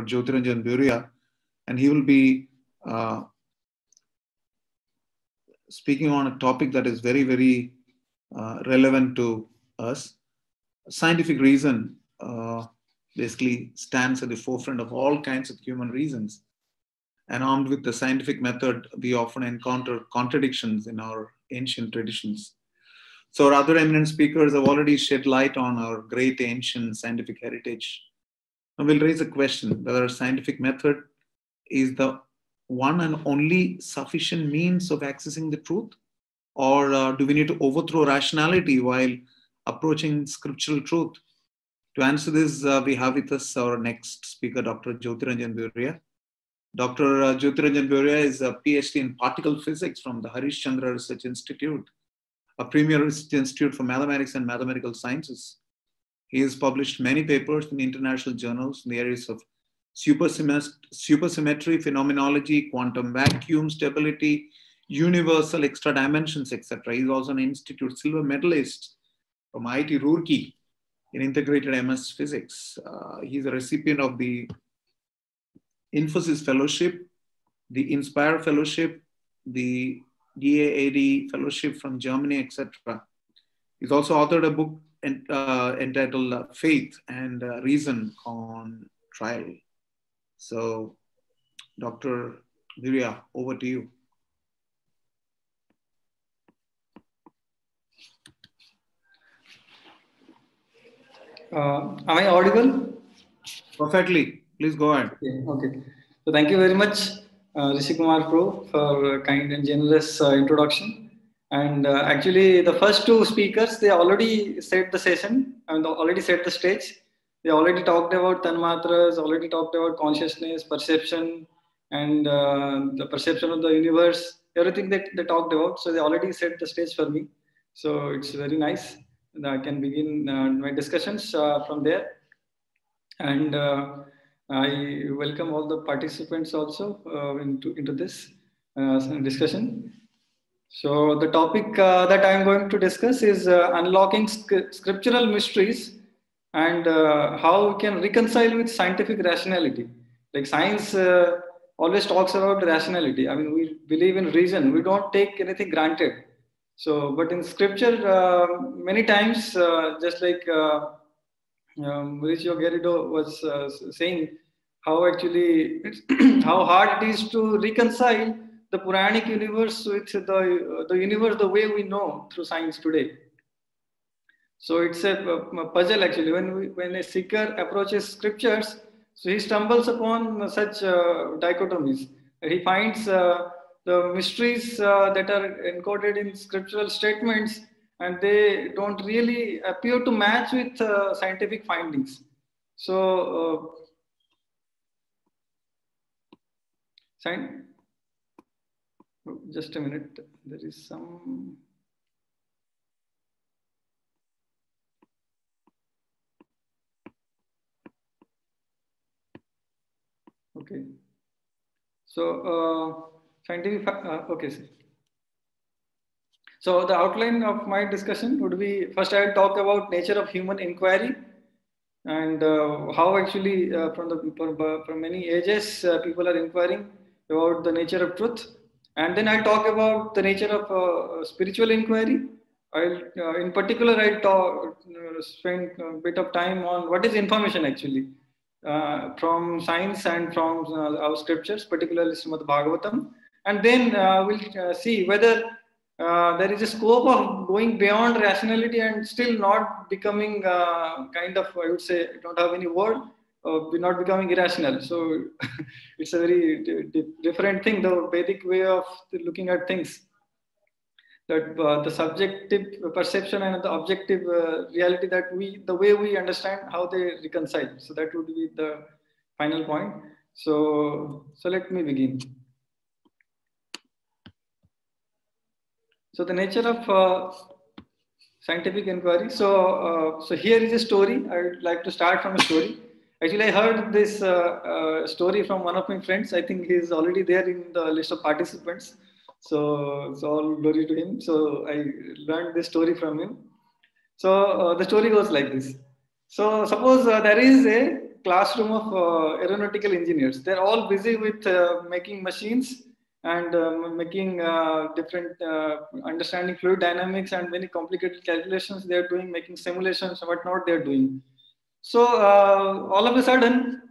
Dr. Jyotiranjan Buria, and he will be speaking on a topic that is very, very relevant to us. Scientific reason basically stands at the forefront of all kinds of human reasons. And armed with the scientific method, we often encounter contradictions in our ancient traditions. So our other eminent speakers have already shed light on our great ancient scientific heritage. Now we'll raise a question whether scientific method is the one and only sufficient means of accessing the truth, or do we need to overthrow rationality while approaching scriptural truth? To answer this, we have with us our next speaker, Dr. Jyotiranjan Buria. Dr. Jyotiranjan Buria is a PhD in particle physics from the Harish Chandra Research Institute, a premier research institute for mathematics and mathematical sciences. He has published many papers in international journals in the areas of supersymmetry, phenomenology, quantum vacuum stability, universal extra dimensions, etc. He is also an institute silver medalist from IIT Roorkee in integrated MS physics. He is a recipient of the Infosys Fellowship, the Inspire Fellowship, the DAAD Fellowship from Germany, etc. He's also authored a book entitled Faith and Reason on Trial. So, Dr. Buria, over to you. Am I audible? Perfectly. Please go ahead. Okay. So thank you very much, Rishi Kumar Pro, for a kind and generous introduction. And actually, the first two speakers, they already set the session and already set the stage. They already talked about Tanmatras, already talked about consciousness, perception, and the perception of the universe, everything that they talked about. So they already set the stage for me. So it's very nice. And I can begin my discussions from there. And I welcome all the participants also into this discussion. So the topic that I am going to discuss is unlocking scriptural mysteries and how we can reconcile with scientific rationality. Like science always talks about rationality. I mean, we believe in reason. We don't take anything granted. So, but in scripture, many times, just like Mauricio Garrido was saying, how actually how hard it is to reconcile the Puranic universe with the universe the way we know through science today. So it's a puzzle actually. When a seeker approaches scriptures, so he stumbles upon such dichotomies. He finds the mysteries that are encoded in scriptural statements, and they don't really appear to match with scientific findings. So, just a minute, there is some. Okay. So, scientific, okay, sir. So the outline of my discussion would be, first I will talk about nature of human inquiry and how actually from many ages people are inquiring about the nature of truth. And then I'll talk about the nature of spiritual inquiry. In particular, I'll spend a bit of time on what is information actually from science and from our scriptures, particularly Srimad Bhagavatam. And then we'll see whether there is a scope of going beyond rationality and still not becoming kind of, I would say, I don't have any word, not becoming irrational. So it's a very different thing, the Vedic way of looking at things. That the subjective perception and the objective reality that the way we understand how they reconcile. So that would be the final point. So let me begin. So the nature of scientific inquiry. So here is a story. I would like to start from a story. Actually, I heard this story from one of my friends. I think he is already there in the list of participants. So it's all glory to him. So I learned this story from him. So the story goes like this. So suppose there is classroom of aeronautical engineers. They're all busy with making machines and making different understanding fluid dynamics and many complicated calculations they're doing, making simulations, whatnot they're doing. So all of a sudden,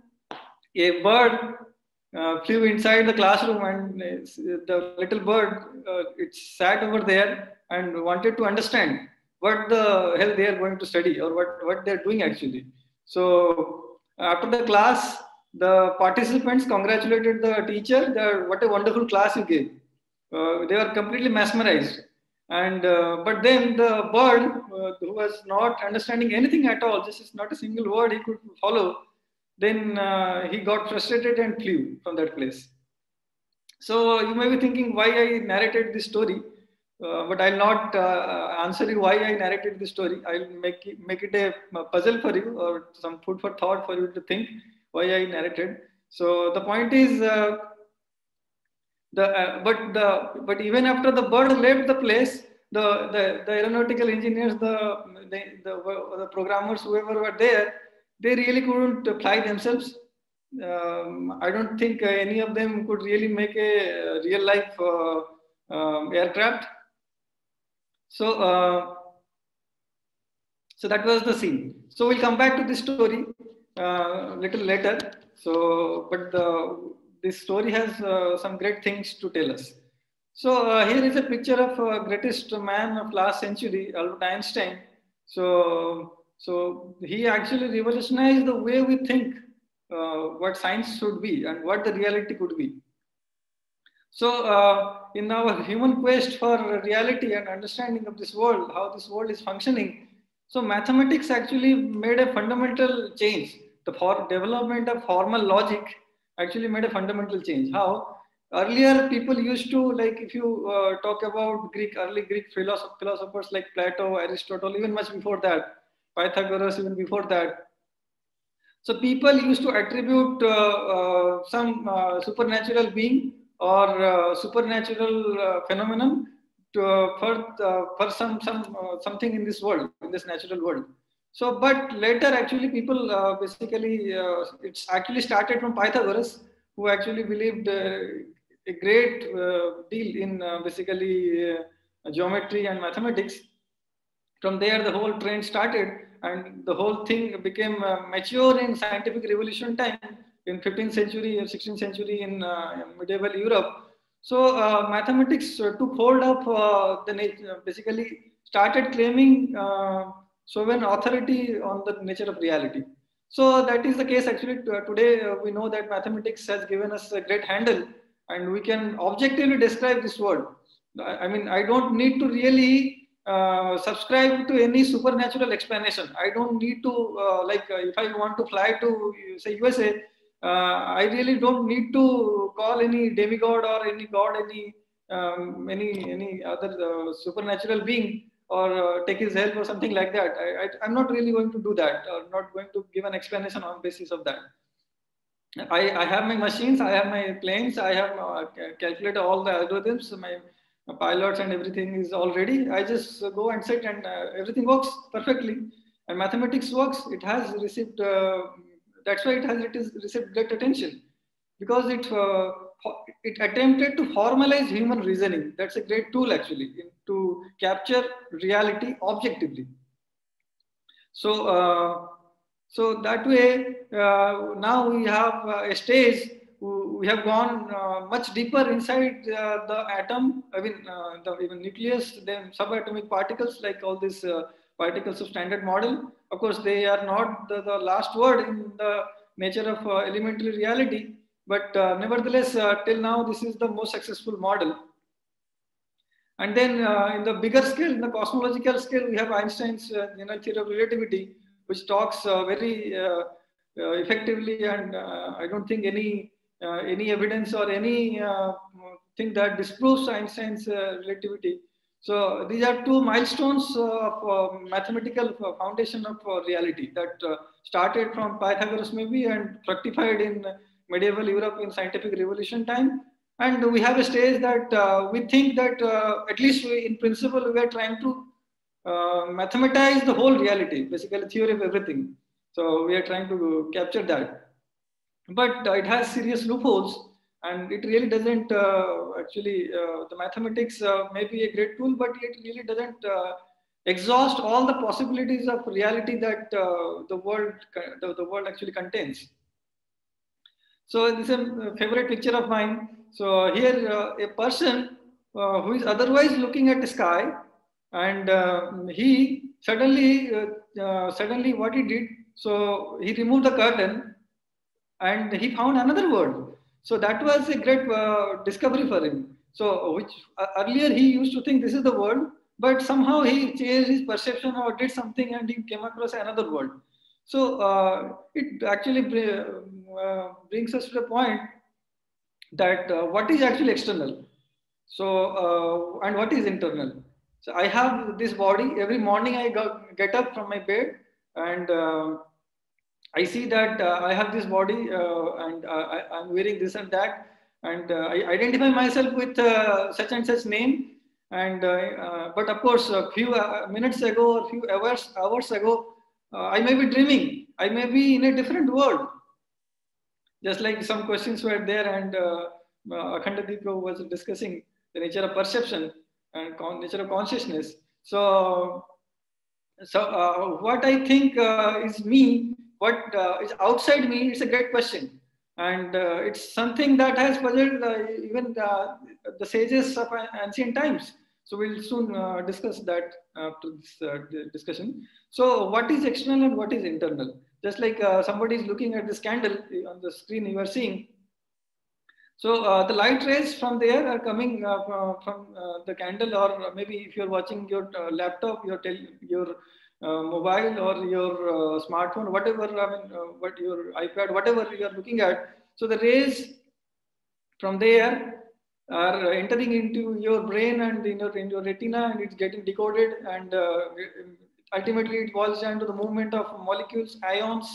a bird flew inside the classroom, and the little bird it sat over there and wanted to understand what the hell they are going to study or what they're doing actually. So after the class, the participants congratulated the teacher that what a wonderful class you gave. They were completely mesmerized. And but then the bird who was not understanding anything at all, just not a single word he could follow, then he got frustrated and flew from that place. So you may be thinking why I narrated this story, but I'll not answer you why I narrated this story. I'll make it a puzzle for you or some food for thought for you to think why I narrated. So the point is, but even after the bird left the place, the aeronautical engineers, the programmers, whoever were there, they really couldn't fly themselves. I don't think any of them could really make a real life aircraft. So, so that was the scene. So we'll come back to this story little later. So, but this story has some great things to tell us. So here is a picture of greatest man of last century, Albert Einstein. So he actually revolutionized the way we think what science should be and what the reality could be. So in our human quest for reality and understanding of this world, how this world is functioning, so mathematics actually made a fundamental change. The development of formal logic actually made a fundamental change. How? Earlier, people used to, like, if you talk about early Greek philosophers like Plato, Aristotle, even much before that, Pythagoras, even before that. So people used to attribute some supernatural being or supernatural phenomenon for something in this world, in this natural world. So, but later actually people basically, it's actually started from Pythagoras, who actually believed a great deal in basically geometry and mathematics. From there, the whole trend started, and the whole thing became mature in scientific revolution time in 15th century or 16th century in medieval Europe. So mathematics took hold of basically started claiming sovereign authority on the nature of reality. So that is the case actually. Today we know that mathematics has given us a great handle, and we can objectively describe this world. I mean, I don't need to really subscribe to any supernatural explanation. I don't need to if I want to fly to say USA, I really don't need to call any demigod or any god, any other supernatural being, or take his help or something like that. I'm not really going to do that, or not going to give an explanation on basis of that. I have my machines, I have my planes, I have calculated all the algorithms, my pilots and everything is all ready. I just go and sit, and everything works perfectly. And mathematics works. It has received, that's why it is received great attention, because it attempted to formalize human reasoning. That's a great tool actually to capture reality objectively. So, so that way, now we have a stage. We have gone much deeper inside the atom, I mean, even nucleus, then subatomic particles, like all these particles of Standard Model. Of course, they are not the last word in the nature of elementary reality, but nevertheless, till now, this is the most successful model. And then in the bigger scale, in the cosmological scale, we have Einstein's general theory of relativity, which talks very effectively, and I don't think any evidence or any thing that disproves Einstein's relativity. So these are two milestones of mathematical foundation of reality that started from Pythagoras maybe and fructified in medieval Europe in scientific revolution time. And we have a stage that we think that at least in principle we are trying to mathematize the whole reality, basically theory of everything. So we are trying to capture that, but it has serious loopholes, and it really doesn't the mathematics may be a great tool, but it really doesn't exhaust all the possibilities of reality that the world actually contains. So this is a favorite picture of mine. So here a person who is otherwise looking at the sky, and he suddenly what he did, so he removed the curtain and he found another world. So that was a great discovery for him. So which earlier he used to think this is the world, but somehow he changed his perception or did something and he came across another world. So it actually brings us to the point that what is actually external, so and what is internal. So I have this body. Every morning I get up from my bed, and I see that I have this body, and I'm wearing this and that, and I identify myself with such and such name. And but of course, a few minutes ago or few hours ago, I may be dreaming. I may be in a different world. Just like some questions were there, and Akhandadeep was discussing the nature of perception and nature of consciousness. So what I think is me, what is outside me, it's a great question. And it's something that has puzzled even the sages of ancient times. So we'll soon discuss that after this discussion. So what is external and what is internal? Just like somebody is looking at this candle on the screen you are seeing. So the light rays from there are coming from the candle, or maybe if you're watching your laptop, your mobile or your smartphone, whatever, what your iPad, whatever you are looking at. So the rays from there are entering into your brain and in your retina, and it's getting decoded, and ultimately it boils down to the movement of molecules, ions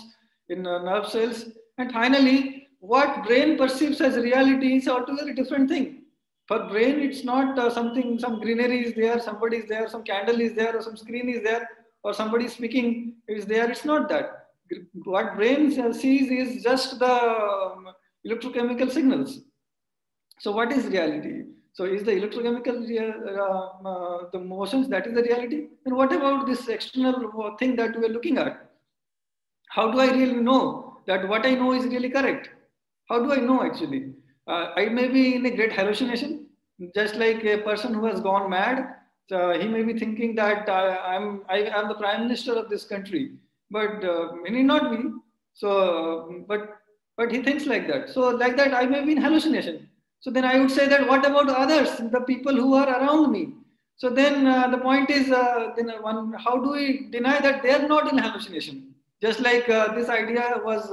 in nerve cells, and finally what brain perceives as reality is altogether a different thing. For brain, it's not something, some greenery is there, somebody is there, some candle is there, or some screen is there, or somebody speaking is there. It's not that. What brain sees is just the electrochemical signals. So what is reality? So is the electrochemical the motions, that is the reality? And what about this external thing that we are looking at? How do I really know that what I know is really correct? How do I know actually? I may be in a great hallucination, just like a person who has gone mad. He may be thinking that I am the prime minister of this country, but he may not be. So, but he thinks like that. So like that, I may be in hallucination. So then I would say that what about others, the people who are around me? So then the point is, how do we deny that they are not in hallucination? Just like this idea was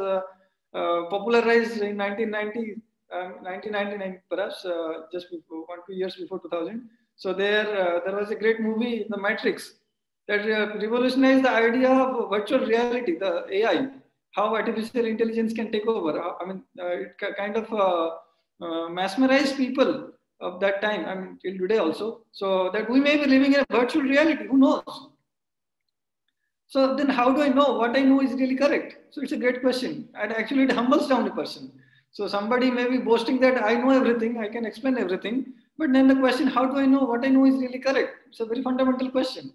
popularized in 1999 perhaps, just before 1-2 years before 2000. So there was a great movie, The Matrix, that revolutionized the idea of virtual reality, the AI, how artificial intelligence can take over. I mean, it kind of mesmerized people of that time, I mean, till today also. So that we may be living in a virtual reality, who knows? So then how do I know what I know is really correct? So it's a great question. And actually it humbles down a person. So somebody may be boasting that I know everything, I can explain everything. But then the question, how do I know what I know is really correct? It's a very fundamental question.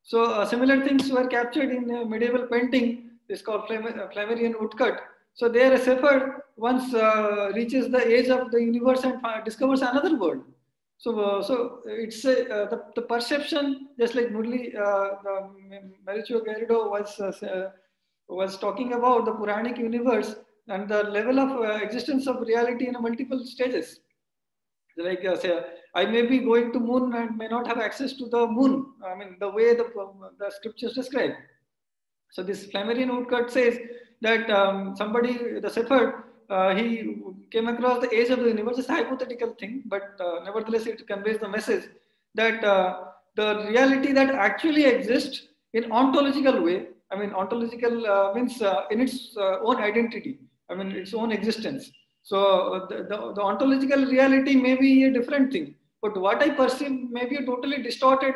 So similar things were captured in medieval painting. It's called Flammarion woodcut. So there a shepherd once reaches the edge of the universe and discovers another world. So it's the perception, just like Mauricio Garrido was talking about the Puranic universe and the level of existence of reality in multiple stages. Like say, I may be going to moon and may not have access to the moon. I mean, the way the scriptures describe. So this Flammarion woodcut says that the shepherd, he came across the edge of the universe. It's a hypothetical thing, but nevertheless it conveys the message that the reality that actually exists in ontological way. I mean, ontological means in its own identity. I mean, its own existence. So the ontological reality may be a different thing, but what I perceive may be a totally distorted,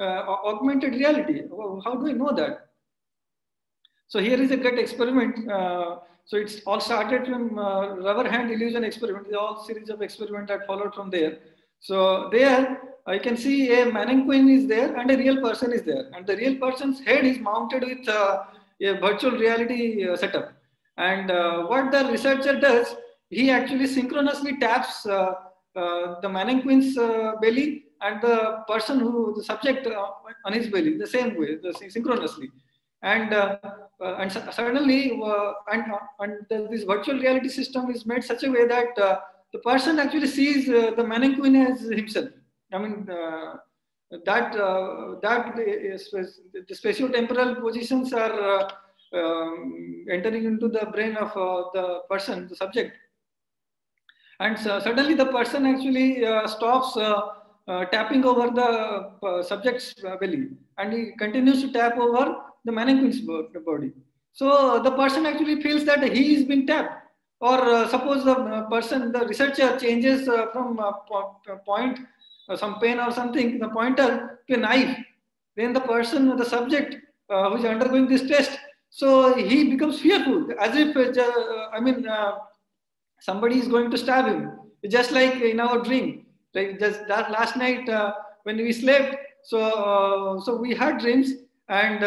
augmented reality. How do I know that? So here is a great experiment. So it's all started from rubber hand illusion experiment. The all series of experiments that followed from there. So there I can see a mannequin is there and a real person is there. And the real person's head is mounted with a virtual reality setup. And what the researcher does, he actually synchronously taps the mannequin's belly and the person the subject on his belly, the same way, synchronously. And suddenly, this virtual reality system is made such a way that the person actually sees the mannequin as himself. I mean, the spatio-temporal positions are entering into the brain of the person, the subject. And suddenly the person actually stops tapping over the subject's belly, and he continues to tap over the mannequin's body. So the person actually feels that he is being tapped. Or suppose the researcher changes from point, some pen or something, the pointer to a knife. Then the subject who is undergoing this test, so he becomes fearful, as if, somebody is going to stab him. Just like in our dream, like just that last night when we slept, so we had dreams, and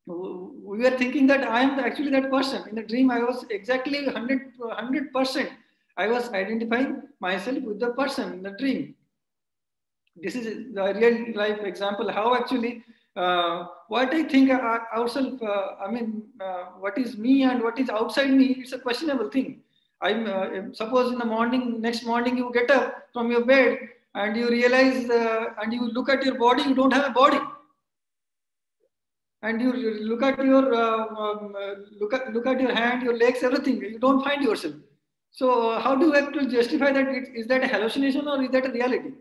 we were thinking that I am actually that person. In the dream, I was exactly 100%. I was identifying myself with the person in the dream. This is the real life example. How actually what I think ourselves, what is me and what is outside me, it's a questionable thing. Suppose in the morning, next morning you get up from your bed and you realize and you look at your body, you don't have a body. And you look at your look at your hand, your legs, everything. You don't find yourself. So how do you have to justify that? Is that a hallucination or is that a reality?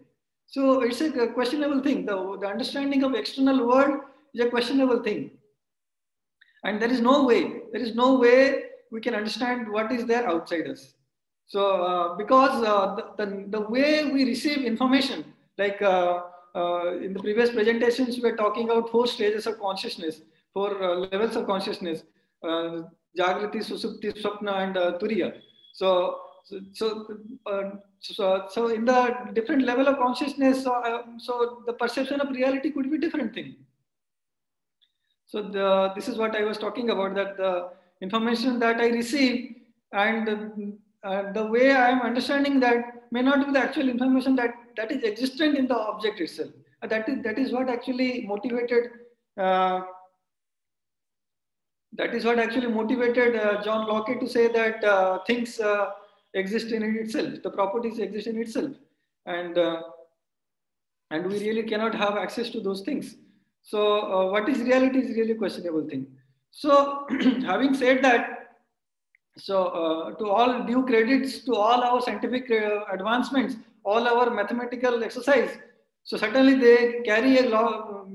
So it's a questionable thing. The understanding of external world is a questionable thing, and there is no way we can understand what is there outside us. So because the way we receive information, like in the previous presentations, we were talking about 4 stages of consciousness, 4 levels of consciousness: Jagrati, Susupti, Swapna, and Turiya. So in the different level of consciousness, so the perception of reality could be different thing. So this is what I was talking about, that the information that I receive and the way I am understanding that may not be the actual information that is existent in the object itself. That is what actually motivated. That is what actually motivated John Locke to say that things exist in itself. The properties exist in itself, and we really cannot have access to those things. So what is reality is really a questionable thing. So having said that, so to all due credits to all our scientific advancements, all our mathematical exercise, so certainly they carry a law,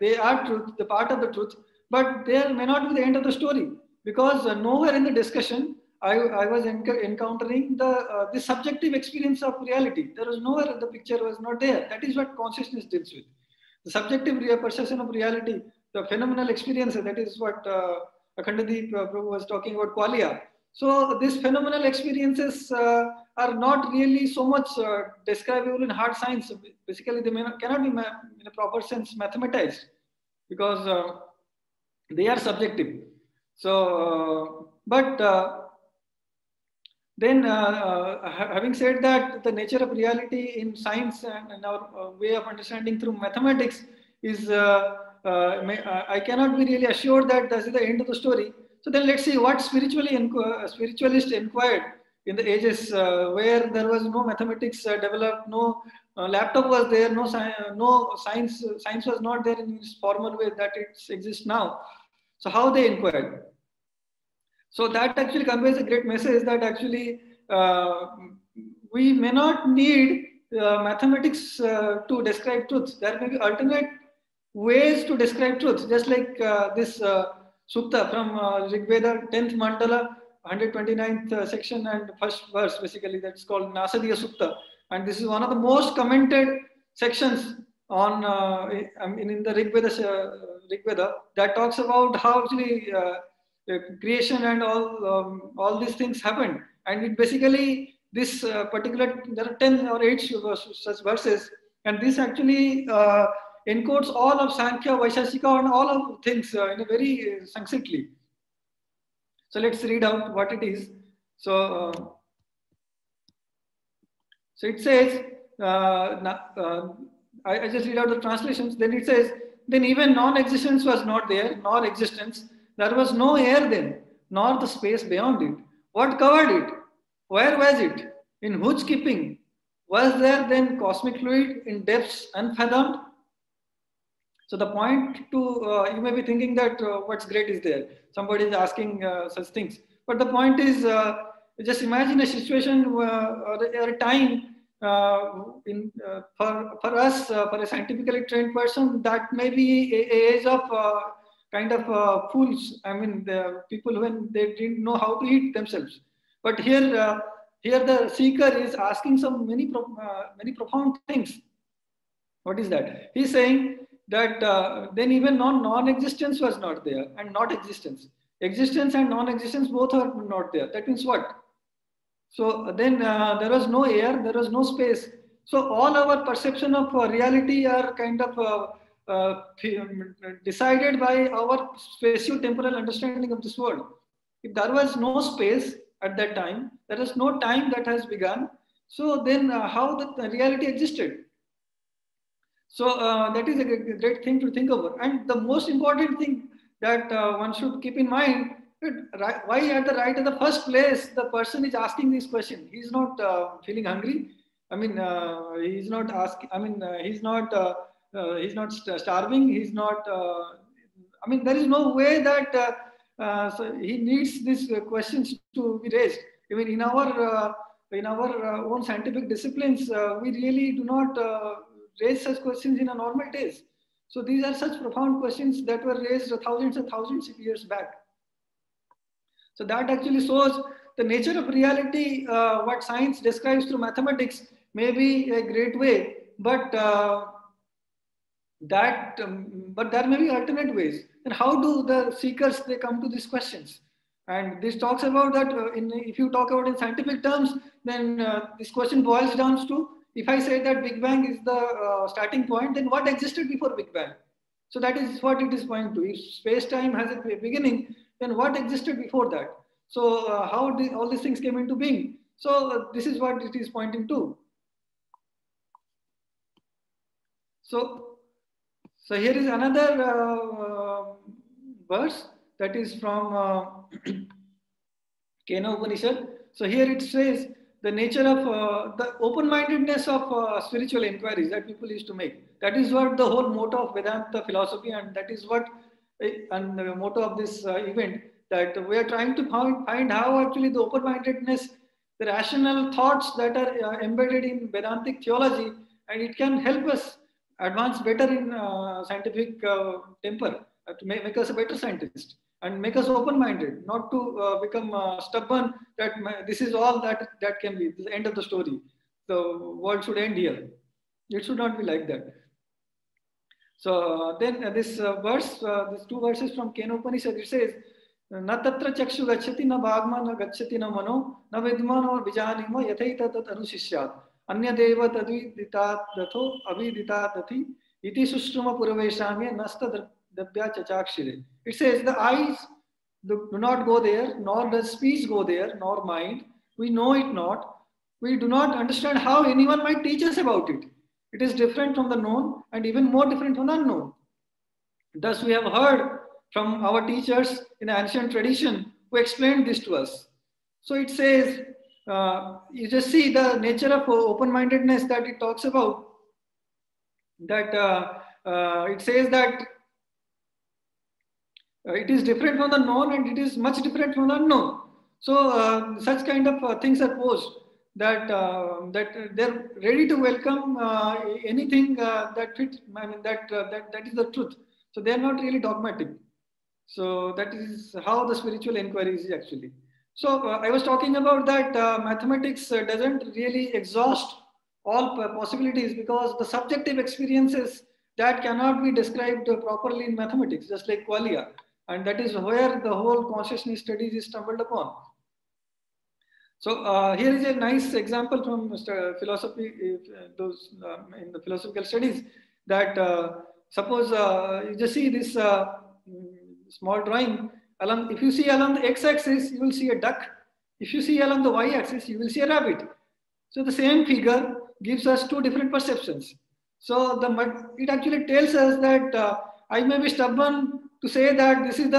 they are truth, the part of the truth, but they may not be the end of the story, because nowhere in the discussion I was encountering the subjective experience of reality. There was nowhere, the picture was not there. That is what consciousness deals with. The subjective perception of reality, the phenomenal experience, that is what Akhandadeep Prabhu was talking about, qualia. So these phenomenal experiences are not really so much describable in hard science. Basically, they cannot be in a proper sense mathematized, because they are subjective. So, then having said that, the nature of reality in science and our way of understanding through mathematics is, I cannot be really assured that this is the end of the story. So then let's see what spiritualists inquired in the ages where there was no mathematics developed, no laptop was there, no science was not there in its formal way that it exists now. So how they inquired? So that actually conveys a great message that actually we may not need mathematics to describe truth. There may be alternate ways to describe truth, just like this sutta from Rig Veda, 10th mandala, 129th section and first verse, basically that's called Nasadiya Sutta. And this is one of the most commented sections on in the Rig Rig Veda that talks about how actually creation and all these things happened. And it basically, this particular, there are 10 or 8 such verses, and this actually encodes all of Sankhya, Vaisheshika, and all of things in a very succinctly. So let's read out what it is. So it says, I just read out the translations. Then it says, then even non-existence was not there, nor existence. There was no air then, nor the space beyond it. What covered it? Where was it? In whose keeping? Was there then cosmic fluid in depths unfathomed? So the point to, you may be thinking that what's great is there. Somebody is asking such things. But the point is, just imagine a situation or a time for us, for a scientifically trained person, that may be a age of kind of fools. I mean, the people when they didn't know how to eat themselves. But here, here the seeker is asking some many profound things. What is that? He's saying that then even non-existence was not there, and not existence. Existence and non-existence both are not there. That means what? So then there was no air, there was no space. So all our perception of reality are kind of decided by our spatio-temporal understanding of this world. If there was no space at that time, there is no time that has begun. So then how the reality existed? So that is a great thing to think over. And the most important thing that one should keep in mind, why at the first place the person is asking this question? He's not feeling hungry. I mean, he's not asking. I mean, he's not starving. He's not. I mean, there is no way that so he needs these questions to be raised. I mean, in our own scientific disciplines, we really do not raise such questions in a normal days. So these are such profound questions that were raised thousands and thousands of years back. So that actually shows the nature of reality. What science describes through mathematics may be a great way, but but there may be alternate ways. And how do the seekers they come to these questions? And this talks about that. If you talk about in scientific terms, then this question boils down to, if I say that Big Bang is the starting point, then what existed before Big Bang? So that is what it is pointing to. If space-time has a beginning, then what existed before that? So how did all these things came into being? So this is what it is pointing to. So here is another verse that is from Kena Upanishad. So here it says the nature of the open-mindedness of spiritual inquiries that people used to make. That is what the whole motto of Vedanta philosophy, and that is what and the motto of this event, that we are trying to find how actually the open-mindedness, the rational thoughts that are embedded in Vedantic theology, and it can help us advance better in scientific temper, to make us a better scientist and make us open-minded, not to become stubborn that this is all that can be, the end of the story. The world should end here. It should not be like that. So then this verse, these two verses from Kena Upanishad, it says, "Na tatra chakshu gacchati, na bhagma, na gacchati, na mano, na vidman or vijanima, yathaita tat anushishyat. Anya deva tadviditat datho aviditat dathi, iti sushruma puraveshamya nasta dabhya chachakshire." It says the eyes do not go there, nor does speech go there, nor mind. We know it not. We do not understand how anyone might teach us about it. It is different from the known and even more different from the unknown. Thus, we have heard from our teachers in the ancient tradition who explained this to us. So it says, you just see the nature of open-mindedness that it talks about. That it says that it is different from the known and it is much different from the unknown. So such kind of things are posed, that they're ready to welcome anything that fits. I mean that is the truth. So they are not really dogmatic. So that is how the spiritual inquiry is actually. So I was talking about that mathematics doesn't really exhaust all possibilities, because the subjective experiences that cannot be described properly in mathematics, just like qualia. And that is where the whole consciousness studies is stumbled upon. So here is a nice example from philosophy, in the philosophical studies, that suppose you just see this small drawing. If you see along the x-axis, you will see a duck. If you see along the y-axis, you will see a rabbit. So the same figure gives us two different perceptions. So it actually tells us that I may be stubborn to say that this is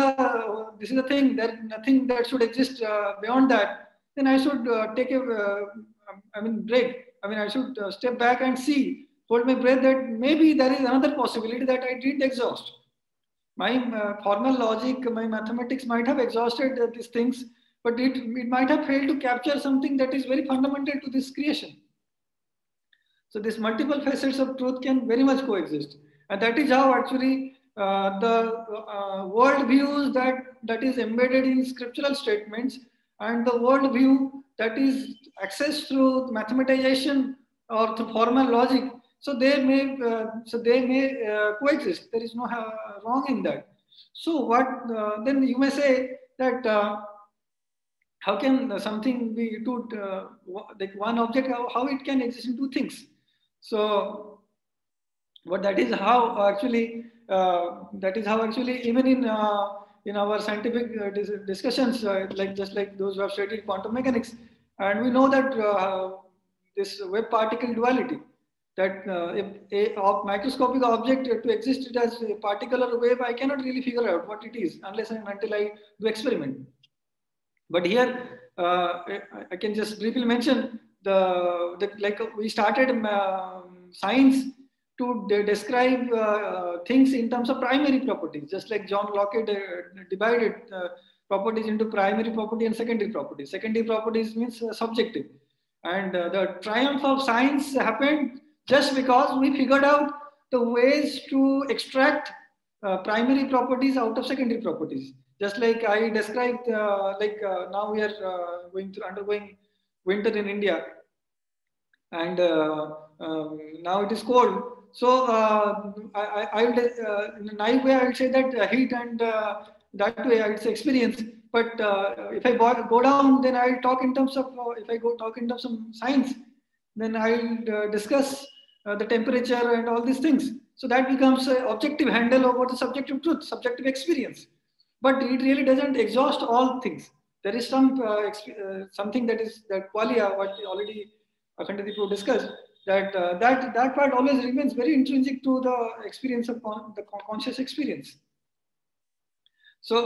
the thing, that nothing that should exist beyond that. Then I should take a break. I should step back and see, hold my breath, that maybe there is another possibility that I didn't exhaust. My formal logic, my mathematics might have exhausted these things, but it might have failed to capture something that is very fundamental to this creation. So these multiple facets of truth can very much coexist. And that is how actually the world views that is embedded in scriptural statements and the world view that is accessed through mathematization or through formal logic. So they may coexist. There is no wrong in that. So then you may say that how can something be two, like one object, how it can exist in two things? So, but that is how actually even in our scientific discussions, just like those who have studied quantum mechanics, and we know that this wave particle duality, that if a microscopic object to exist it as a particle or a wave, I cannot really figure out what it is unless and until I do experiment. But here I can just briefly mention like we started science to describe things in terms of primary properties, just like John Locke divided properties into primary property and secondary properties. Secondary properties means subjective. And the triumph of science happened just because we figured out the ways to extract primary properties out of secondary properties. Just like I described, now we are undergoing winter in India, and now it is cold. So I will, in a naive way, I will say that heat and that way it's experience. But if I go down, then I'll talk in terms of, if I talk in terms of science, then I'll discuss the temperature and all these things. So that becomes an objective handle over the subjective truth, subjective experience. But it really doesn't exhaust all things. There is something that qualia, what already Akhandadipo discussed, that part always remains very intrinsic to the experience of the conscious experience. So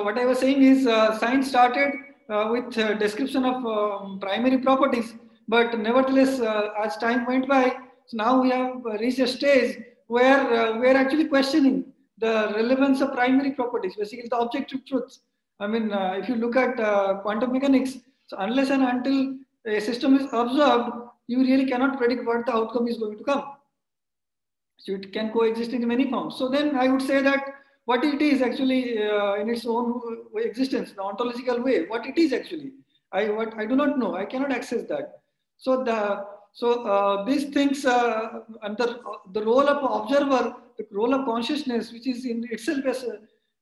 what I was saying is science started with description of primary properties, but nevertheless, as time went by, so now we have reached a stage where we are actually questioning the relevance of primary properties, basically the objective truths. If you look at quantum mechanics, so unless and until a system is observed, you really cannot predict what the outcome is going to come. So it can coexist in many forms. So then I would say that what it is actually in its own existence, the ontological way, what it is actually, I do not know. I cannot access that. So these things and the role of observer, the role of consciousness, which is in itself as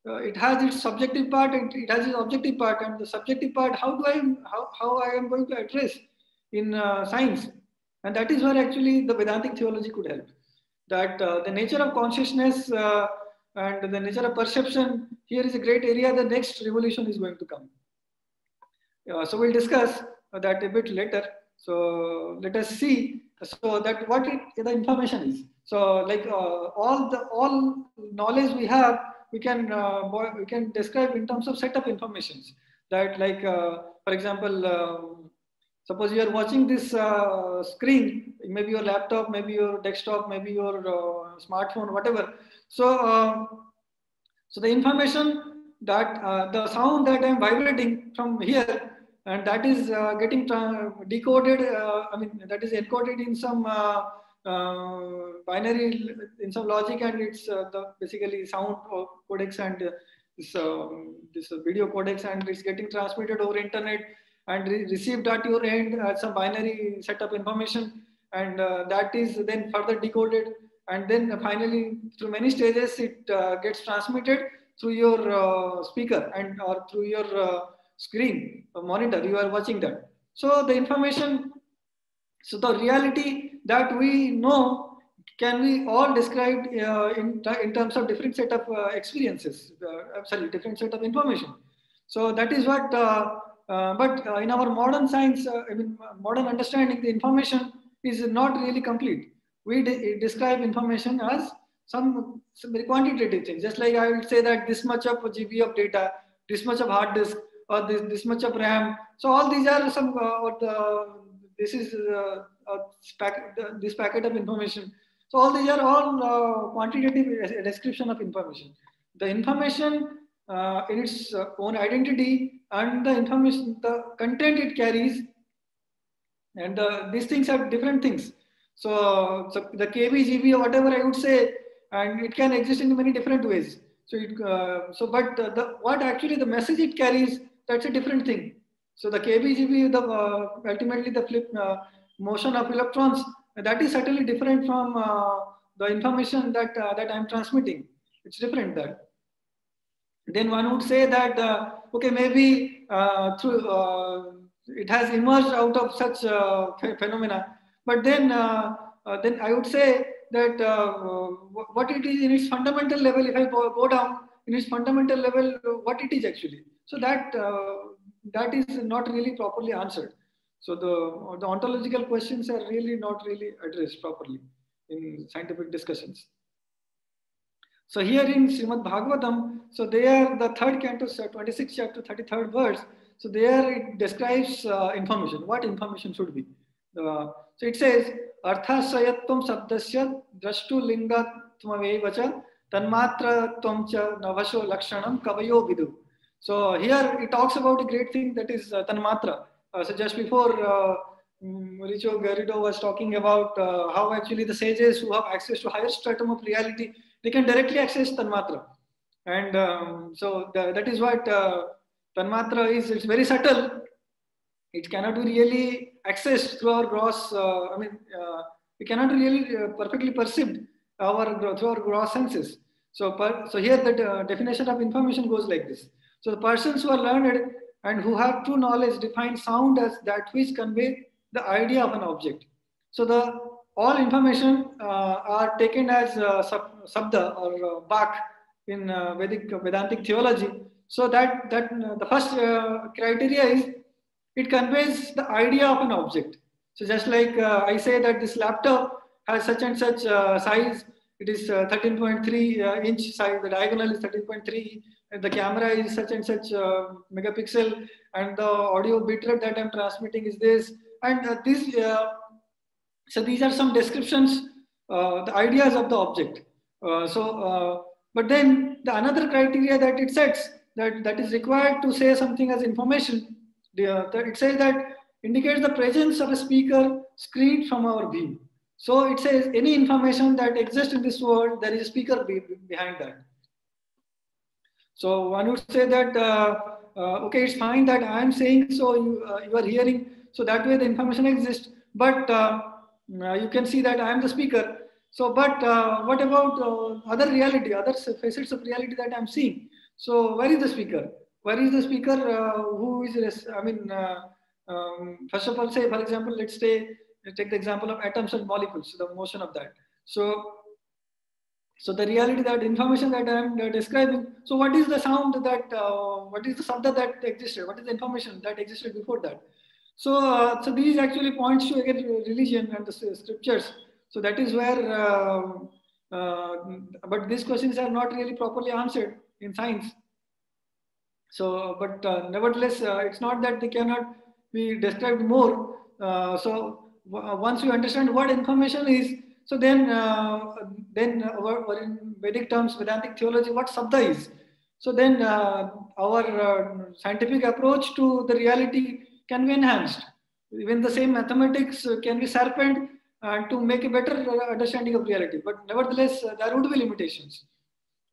it has its subjective part and it has its objective part, and the subjective part, how I am going to address in science, and that is where actually the Vedantic theology could help. That the nature of consciousness and the nature of perception, here is a great area. The next revolution is going to come. So we'll discuss that a bit later. So let us see. So that what the information is. So like all knowledge we have, we can describe in terms of set of informations. That like for example, suppose you are watching this screen, maybe your laptop, maybe your desktop, maybe your smartphone, whatever. So so the information that the sound that I'm vibrating from here, and that is getting decoded, that is encoded in some binary, in some logic, and it's basically sound codecs and this video codecs, and it's getting transmitted over internet and received at your end as some binary set of information, and that is then further decoded and then finally through many stages it gets transmitted through your speaker and or through your screen monitor. You are watching that. So the information, so the reality that we know can be all described in terms of different set of experiences, different set of information. So that is what, but in our modern science, modern understanding, the information is not really complete. We describe information as some very quantitative things. Just like I will say that this much of GB of data, this much of hard disk, or this much of RAM. So all these are some, this is this packet of information. So all these are all quantitative description of information. The information in its own identity and the information, the content it carries, and these things are different things. So the KB, GB or whatever I would say, and it can exist in many different ways. So but what actually the message it carries, that's a different thing. So the KB, GB, ultimately the flip motion of electrons, that is certainly different from the information that that I'm transmitting. It's different that. Then one would say that okay, maybe through it has emerged out of such phenomena. But then I would say that what it is in its fundamental level, if I go down in its fundamental level, what it is actually. So that that is not really properly answered. So the ontological questions are really not really addressed properly in scientific discussions. So here in Srimad Bhagavatam, so there the third canto, 26th chapter, 33rd verse. So there it describes information. What information should be? So it says, Artha sayatvam sabdasya drashtu lingatmavevacha tanmatra tvam navasho lakshanam kavayo vidu. So here it talks about a great thing, that is tanmatra. So just before Richo Garrido was talking about how actually the sages who have access to higher stratum of reality, they can directly access tanmatra. And so that is what tanmatra is. It's very subtle. It cannot be really accessed through our gross, we cannot really perfectly perceive through our gross senses. So here the definition of information goes like this. So the persons who are learned and who have true knowledge define sound as that which convey the idea of an object. So all information are taken as sabda or bak in Vedantic theology. So that the first criteria is it conveys the idea of an object. So just like I say that this laptop has such and such size, it is 13.3 inch size, the diagonal is 13.3, and the camera is such and such megapixel, and the audio bitrate that I'm transmitting is this, and so these are some descriptions, the ideas of the object. But then another criteria that it sets that is required to say something as information, it says that indicates the presence of a speaker screened from our view. So it says any information that exists in this world, there is a speaker behind that. So one would say that, okay, it's fine that I am saying, so you are hearing, so that way the information exists, but you can see that I am the speaker. So, but what about other reality, other facets of reality that I'm seeing? So where is the speaker? Where is the speaker who is, first of all, say, for example, let's take the example of atoms and molecules, the motion of that. So the reality, that information that I am describing, so what is the sound that, what is the sabda that existed? What is the information that existed before that? So these actually points to, again, religion and the scriptures. So that is where, but these questions are not really properly answered in science. So, but nevertheless, it's not that they cannot be described more. So once you understand what information is, so then in Vedic terms, Vedantic theology, what sabda is. So then our scientific approach to the reality can be enhanced. Even the same mathematics can be sharpened to make a better understanding of reality. But nevertheless, there would be limitations.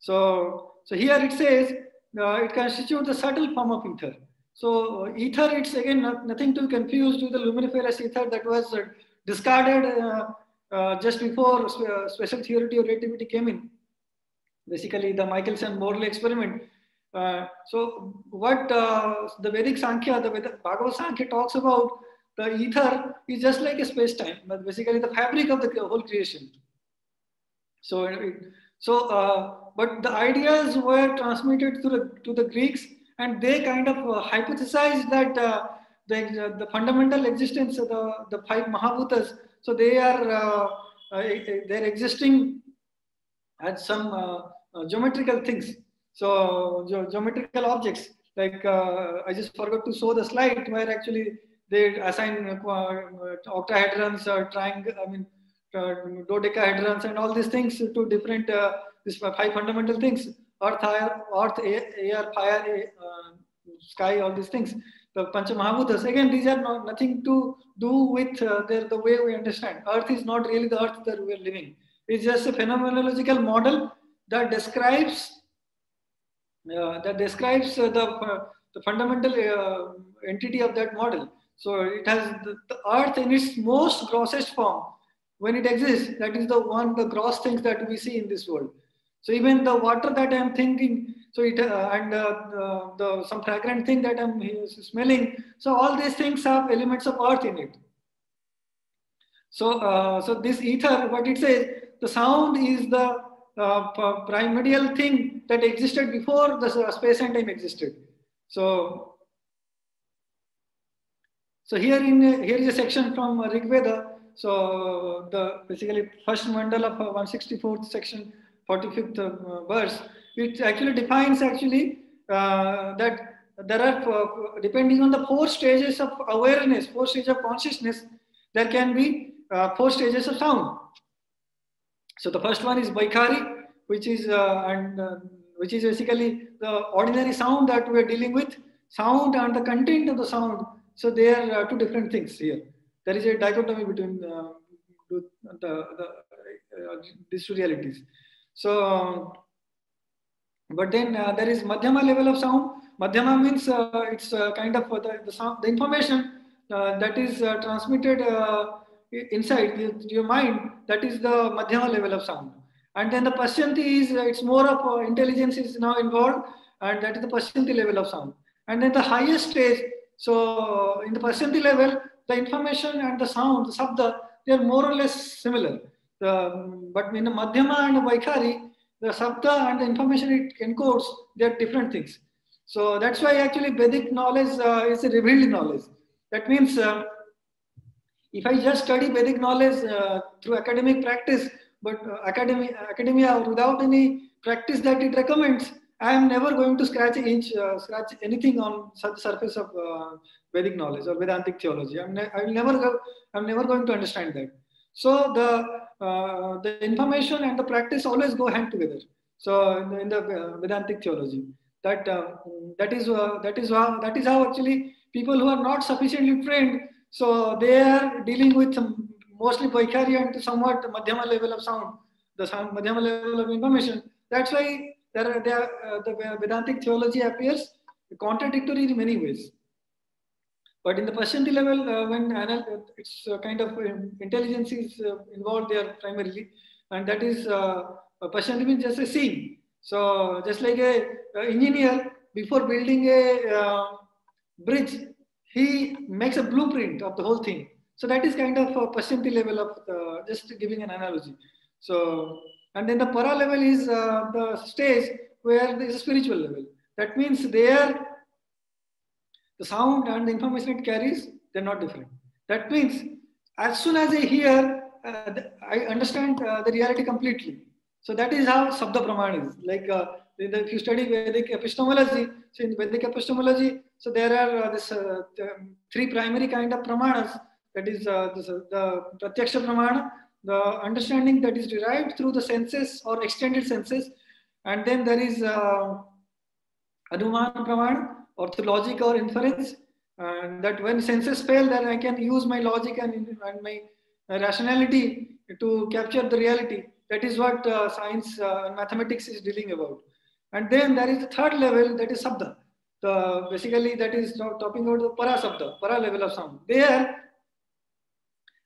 So here it says it constitutes a subtle form of ether. So ether, it's again nothing to confuse with the luminiferous ether that was discarded just before special theory of relativity came in, basically the Michelson-Morley experiment. So what the Vedic Sankhya, the Bhagavad Sankhya talks about, the ether is just like a space-time, but basically the fabric of the whole creation. But the ideas were transmitted to the Greeks, and they kind of hypothesized that the fundamental existence of the five Mahabhutas, so they are they're existing as some geometrical things. So geometrical objects, like I just forgot to show the slide where actually they assign octahedrons or triangle, dodecahedrons and all these things to different these five fundamental things: earth, air, fire, sky, all these things. The Pancha Mahabhutas. Again, these are nothing to do with the way we understand. Earth is not really the earth that we are living. It's just a phenomenological model that describes the fundamental entity of that model. So it has the earth in its most grossest form. When it exists, that is the gross things that we see in this world. So even the water that I'm thinking, so it some fragrant thing that I'm smelling, so all these things have elements of earth in it. So this ether, what it says, the sound is the primordial thing that existed before the space and time existed. So here is a section from Rig Veda. So the basically first mandala of 164th section, 45th verse, it actually defines that there are, depending on the four stages of awareness, four stages of consciousness, there can be four stages of sound. So the first one is Vaikhari, which is basically the ordinary sound that we are dealing with. Sound and the content of the sound. So they are two different things here. There is a dichotomy between these two realities. So, but then there is Madhyama level of sound. Madhyama means it's kind of the sound, the information that is transmitted inside your mind. That is the Madhyama level of sound. And then the Pashyanti is, it's more of intelligence is now involved, and that is the Pashyanti level of sound. And then the highest stage, so in the Pashyanti level, the information and the sound, the Sabda, they are more or less similar. But in the Madhyama and the Vaikhari, the Sabda and the information it encodes, they are different things. So that's why actually Vedic knowledge is a revealed knowledge. That means if I just study Vedic knowledge through academic practice, but academia without any practice that it recommends, I am never going to scratch anything on the surface of Vedic knowledge or Vedantic theology. I'm never going to understand that. So the information and the practice always go hand together. So in the Vedantic theology, that is how actually people who are not sufficiently trained, so they are dealing with mostly Vaikhari and somewhat Madhyama level of sound, Madhyama level of information. That's why the Vedantic theology appears contradictory in many ways. But in the Pashyanti level, when it's kind of intelligence is involved there primarily, and that is Pashyanti means just a seeing. So just like a engineer, before building a bridge, he makes a blueprint of the whole thing. So that is kind of a Pashyanti level of just giving an analogy. So, and then the para level is the stage where there is a spiritual level. That means there, the sound and the information it carries, they're not different. That means as soon as I hear, I understand the reality completely. So that is how Sabda Praman is. Like if you study Vedic epistemology, so in Vedic epistemology, so there are three primary kind of pramanas. That is the Pratyaksha Pramana, the understanding that is derived through the senses or extended senses. And then there is Anuman Pramana, or through logic or inference. And that when senses fail, then I can use my logic and my rationality to capture the reality. That is what science and mathematics is dealing about. And then there is the third level, that is Sabda. Basically, that is talking about the Para Sabda, Para level of sound. There,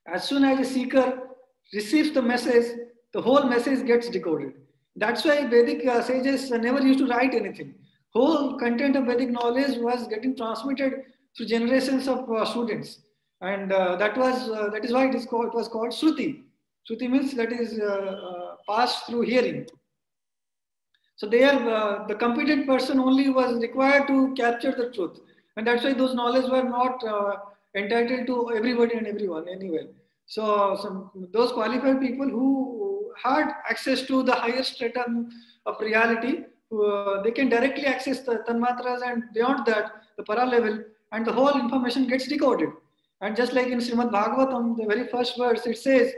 as soon as a seeker receives the message, the whole message gets decoded. That's why Vedic sages never used to write anything. Whole content of Vedic knowledge was getting transmitted through generations of students, and that is why it was called Shruti. Shruti means that is passed through hearing. So there, the competent person only was required to capture the truth, and that's why those knowledge were not entitled to everybody and everyone anywhere. So those qualified people who had access to the highest stratum of reality, they can directly access the tanmatras, and beyond that, the para level, and the whole information gets decoded. And just like in Srimad Bhagavatam, the very first verse, it says,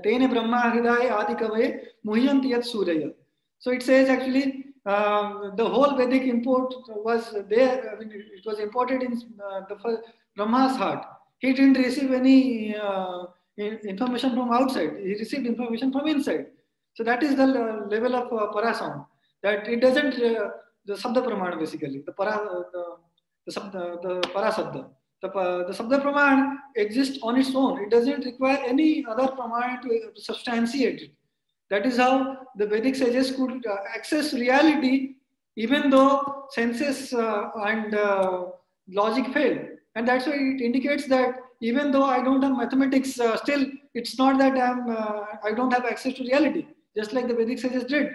Tene Brahma Hridaya Adi Kavaye Muhyanti Yat Suraya. So it says actually the whole Vedic import was there. I mean, it was imported in the Brahma's heart. He didn't receive any information from outside. He received information from inside. So that is the level of para sound. That it doesn't the Sabda Pramana basically, the para Sabda. The Sabda Praman exists on its own. It doesn't require any other Praman to substantiate it. That is how the Vedic sages could access reality even though senses and logic fail. And that's why it indicates that even though I don't have mathematics, still it's not that I don't have access to reality, just like the Vedic sages did.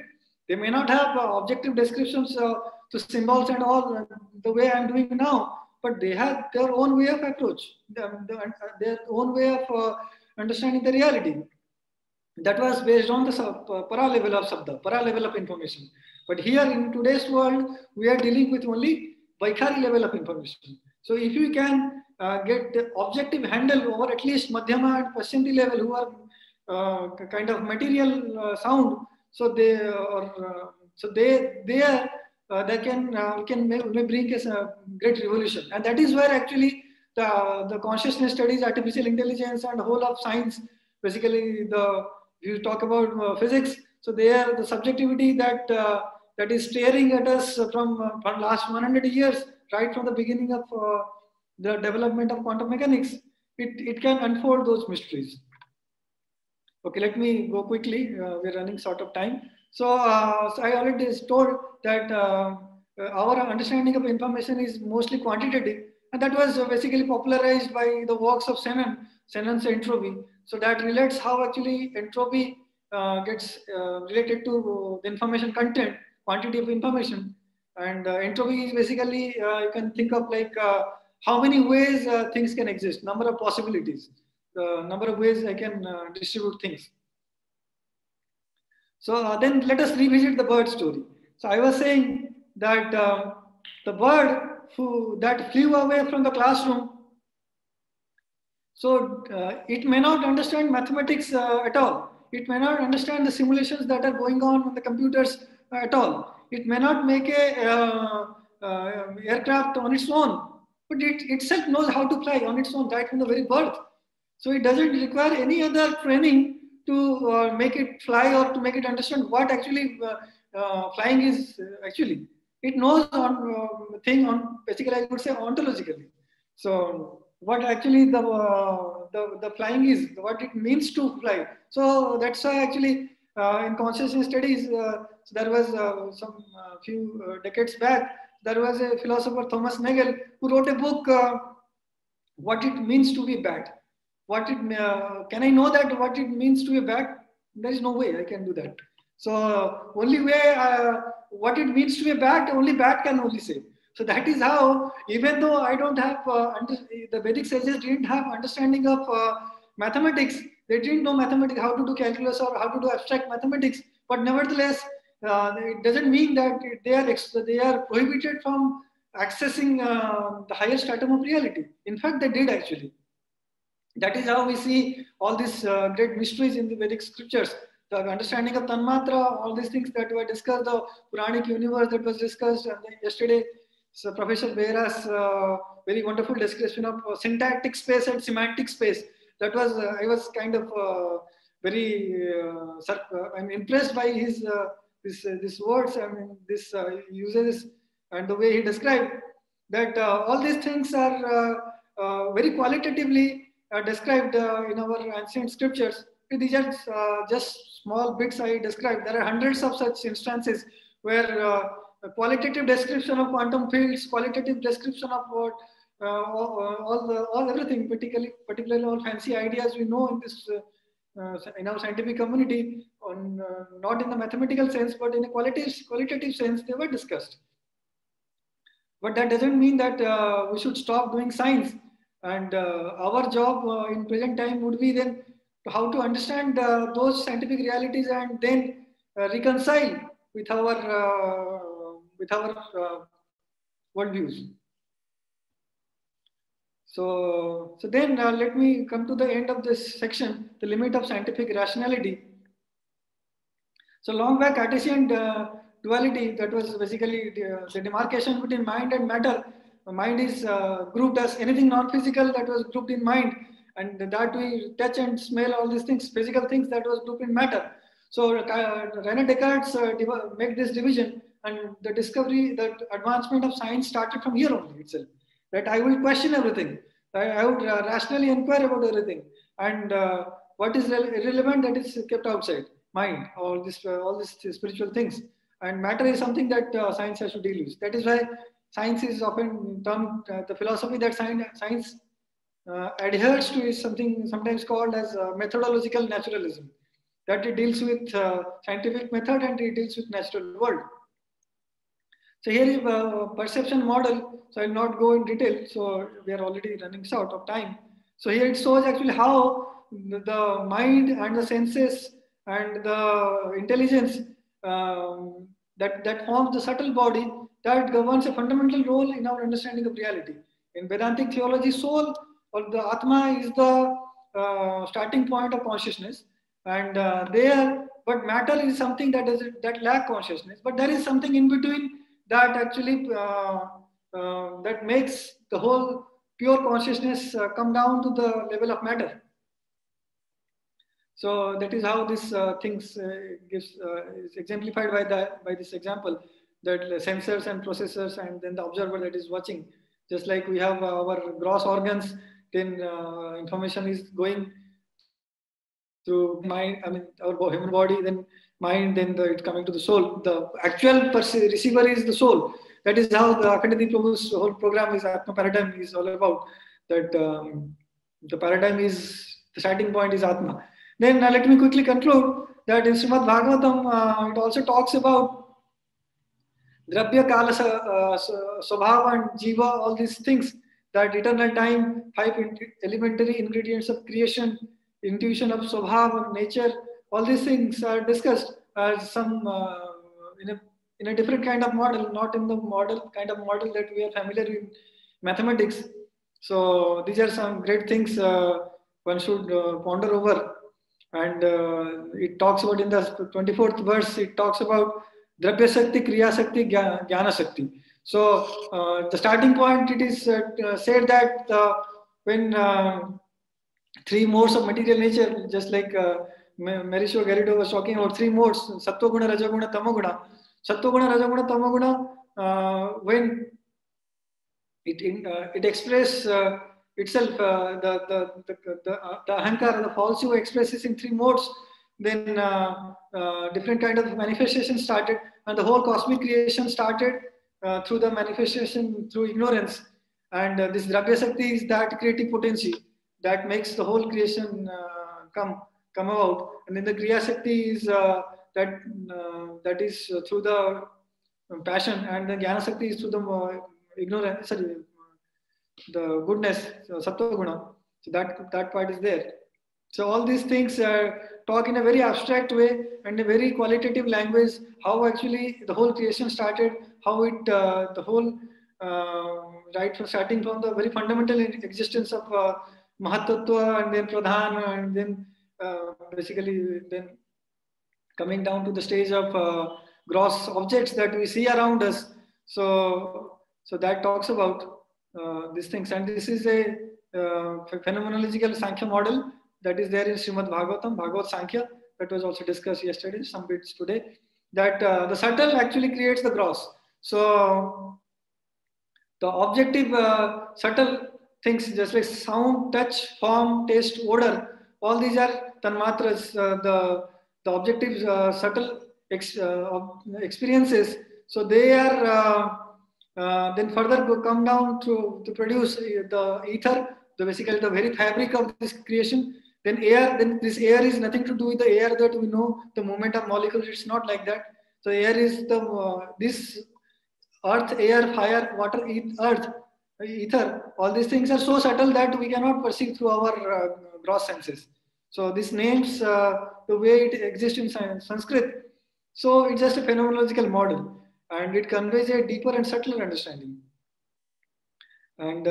They may not have objective descriptions to symbols and all the way I'm doing now, but they have their own way of approach, their own way of understanding the reality. That was based on the para level of sabda, para level of information. But here in today's world, we are dealing with only Vaikhari level of information. So if you can get the objective handle over at least Madhyama and Paschanti level, who are kind of material sound, so they may bring us a great revolution. And that is where actually the consciousness studies, artificial intelligence, and whole of science, basically you talk about physics. So there, the subjectivity that is staring at us from last 100 years, right from the beginning of the development of quantum mechanics, it can unfold those mysteries. Okay, let me go quickly. We're running short of time. So I already told that our understanding of information is mostly quantitative, and that was basically popularized by the works of Shannon's entropy. So that relates how actually entropy gets related to the information content, quantity of information. And entropy is basically, you can think of like how many ways things can exist, number of possibilities, the number of ways I can distribute things. So then let us revisit the bird story. So I was saying that the bird that flew away from the classroom, so it may not understand mathematics at all. It may not understand the simulations that are going on the computers at all. It may not make a aircraft on its own, but it itself knows how to fly on its own right from the very birth. So it doesn't require any other training to make it fly or to make it understand what actually flying is actually. It knows on thing on basically I would say ontologically. So what actually the flying is, what it means to fly. So that's why actually in consciousness studies, there was some few decades back, there was a philosopher Thomas Nagel who wrote a book, What It Means to Be Bat. Can I know that what it means to be a bat? There is no way I can do that. So only way what it means to be a bat, only bat can only say. So that is how, even though I don't have the Vedic sages didn't have understanding of mathematics, they didn't know mathematics, how to do calculus or how to do abstract mathematics. But nevertheless, it doesn't mean that they are prohibited from accessing the higher stratum of reality. In fact, they did actually. That is how we see all these great mysteries in the Vedic scriptures. The understanding of Tanmatra, all these things that were discussed, the Puranic universe that was discussed yesterday. So Professor Behra's very wonderful description of syntactic space and semantic space. That was, I was kind of very, I'm impressed by his these words. I mean, this uses and the way he described that all these things are very qualitatively described in our ancient scriptures. These are just small bits I described. There are hundreds of such instances where a qualitative description of quantum fields, qualitative description of what all everything, particularly all fancy ideas we know in this in our scientific community, on not in the mathematical sense, but in a qualitative sense, they were discussed. But that doesn't mean that we should stop doing science. And our job in present time would be then how to understand those scientific realities and then reconcile with our worldviews. So then let me come to the end of this section, the limit of scientific rationality. So long back, Cartesian duality, that was basically the demarcation between mind and matter. Mind is grouped as anything non-physical that was grouped in mind, and that we touch and smell, all these things, physical things, that was grouped in matter. So René Descartes made this division, and the discovery, that advancement of science started from here only itself. That I will question everything. I would rationally inquire about everything, and what is irrelevant, that is kept outside mind. All these spiritual things, and matter is something that science has to deal with. That is why science is often termed the philosophy that science adheres to is something sometimes called as methodological naturalism. That it deals with scientific method and it deals with natural world. So here is a perception model. So I will not go in detail. So we are already running short of time. So here it shows actually how the mind and the senses and the intelligence that forms the subtle body, that governs a fundamental role in our understanding of reality. In Vedantic theology, soul or the Atma is the starting point of consciousness, and but matter is something that lack consciousness. But there is something in between that actually that makes the whole pure consciousness come down to the level of matter. So that is how this things is exemplified by this example, that sensors and processors and then the observer that is watching. Just like we have our gross organs, then information is going through mind, our human body, then mind, then it's coming to the soul. The actual receiver is the soul. That is how the Akhandini Prabhu's whole program is, Atma paradigm is all about. That the paradigm is, the starting point is Atma. Then let me quickly conclude that in Srimad Bhagavatam, it also talks about Drabya, Kala, Swabhava and Jiva, all these things, that eternal time, 5 elementary ingredients of creation, intuition of Swabhava, nature, all these things are discussed as some in a different kind of model, not in the kind of model that we are familiar with mathematics. So these are some great things one should ponder over. And it talks about, in the 24th verse, it talks about Drabya Sakti, Kriya Sakti, Jnana Sakti. So the starting point, it is said that when 3 modes of material nature, just like Mauricio Garrido was talking about 3 modes, Sattva Guna, Raja Guna, Tamo Guna. Sattva Guna, Raja Guna, Tamo Guna, when it expresses itself, the ahankara, the false ego expresses in 3 modes, then different kind of manifestation started, and the whole cosmic creation started through the manifestation through ignorance. And this Drabya Sakti is that creative potency that makes the whole creation come about. And then the Kriya Sakti is that is through the passion, and the Jnana Sakti is through the ignorance, sorry, the goodness, Sattva Guna. So that part is there. So all these things talk in a very abstract way and a very qualitative language, how actually the whole creation started, how it, the whole, right from starting from the very fundamental existence of Mahatattva, and then Pradhan, and then basically then coming down to the stage of gross objects that we see around us. So that talks about these things. And this is a phenomenological Sankhya model that is there in Srimad Bhagavatam, Bhagavad Sankhya, that was also discussed yesterday, some bits today, that the subtle actually creates the gross. So the objective subtle things just like sound, touch, form, taste, odor. All these are tanmatras, the objective subtle experiences. So they are then further come down to produce the ether, basically the very fabric of this creation. Then air, then this air is nothing to do with the air that we know, the movement of molecules. It's not like that. So air is the this earth, air, fire, water, earth, ether. All these things are so subtle that we cannot perceive through our gross senses. So these names, the way it exists in Sanskrit, so it's just a phenomenological model, and it conveys a deeper and subtler understanding. And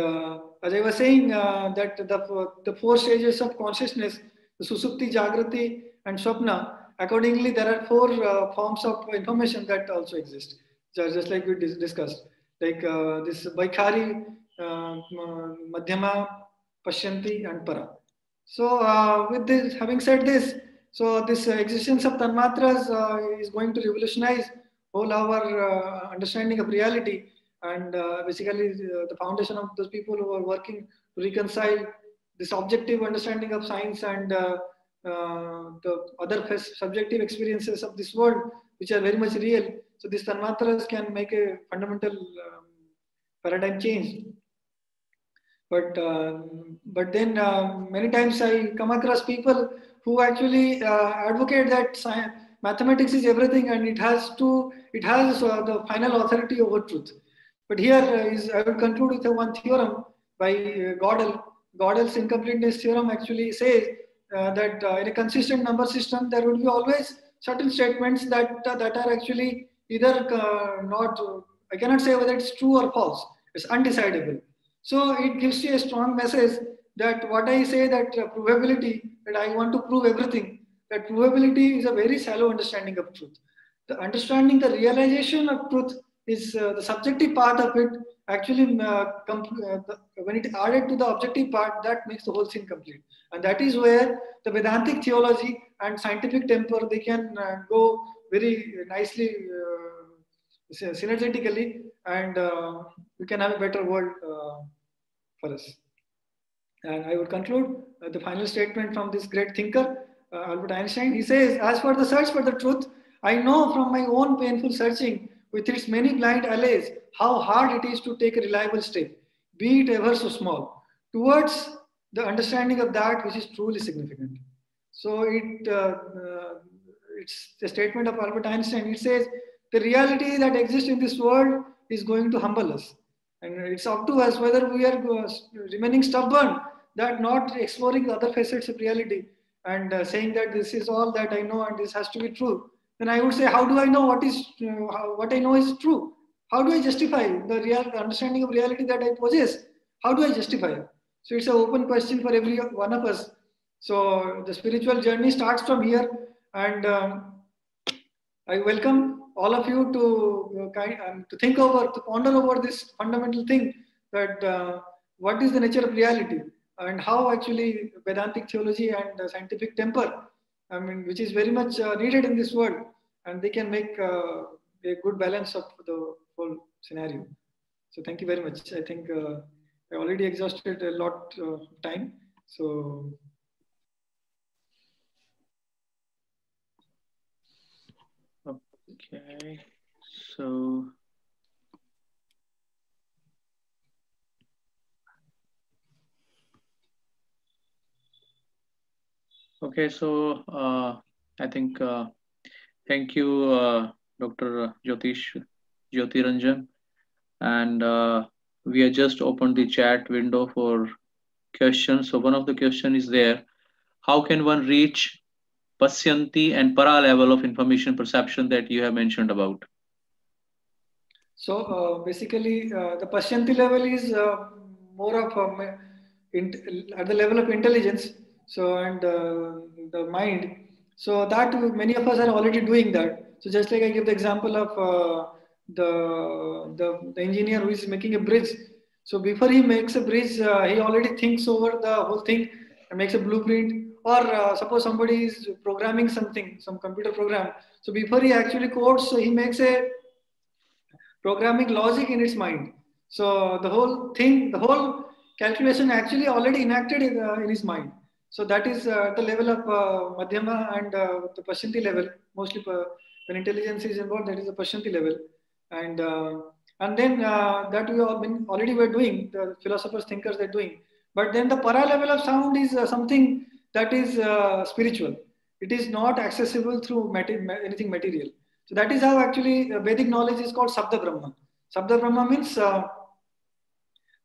as I was saying, that the four stages of consciousness, the Susupti, Jagrati, and Swapna, accordingly, there are four forms of information that also exist, just like we discussed, like this Vaikhari, Madhyama, Pashyanti, and Para. So with this, having said this, so this existence of Tanmatras is going to revolutionize whole our understanding of reality, and basically the foundation of those people who are working to reconcile this objective understanding of science and the other subjective experiences of this world, which are very much real. So these Tanmatras can make a fundamental paradigm change. But then many times I come across people who actually advocate that mathematics is everything and it has the final authority over truth. But here I will conclude with one theorem by Gödel. Gödel's incompleteness theorem actually says that in a consistent number system there will be always certain statements that are actually either not. I cannot say whether it's true or false. It's undecidable. So it gives you a strong message that what I say, that probability, that I want to prove everything, that probability is a very shallow understanding of truth. The understanding, the realization of truth is the subjective part of it. Actually, when it added to the objective part, that makes the whole thing complete. And that is where the Vedantic theology and scientific temper, they can go very nicely, synergetically, and we can have a better world for us. And I would conclude the final statement from this great thinker, Albert Einstein. He says, as for the search for the truth, I know from my own painful searching with its many blind alleys how hard it is to take a reliable step, be it ever so small, towards the understanding of that which is truly significant. So it's the statement of Albert Einstein. It says, the reality that exists in this world is going to humble us. And it's up to us whether we are remaining stubborn, that not exploring the other facets of reality and saying that this is all that I know and this has to be true. Then I would say, how do I know what I know is true? How do I justify the understanding of reality that I possess? How do I justify it? So it's an open question for every one of us. So the spiritual journey starts from here, and I welcome all of you to think over, to ponder over this fundamental thing, that what is the nature of reality and how actually Vedantic theology and scientific temper, I mean, which is very much needed in this world, and they can make a good balance of the whole scenario. So thank you very much. I think I already exhausted a lot of time. So. Okay, so I think thank you, Dr. Jyotiranjan, and we have just opened the chat window for questions. So one of the question is there: how can one reach Pashyanti and Para level of information perception that you have mentioned about? So basically, the Pashyanti level is more of at the level of intelligence. So and the mind. So that many of us are already doing that. So just like I give the example of the engineer who is making a bridge. So before he makes a bridge, he already thinks over the whole thing and makes a blueprint. Or suppose somebody is programming something, some computer program. So before he actually codes, so he makes a programming logic in its mind. So the whole thing, the whole calculation actually already enacted in his mind. So that is the level of Madhyama and the Pashyanti level. Mostly when intelligence is involved, that is the Pashyanti level. And then that we already were doing, the philosophers, thinkers, they're doing. But then the para level of sound is something that is spiritual. It is not accessible through anything material. So that is how actually Vedic knowledge is called Sabda Brahma. Sabda Brahma means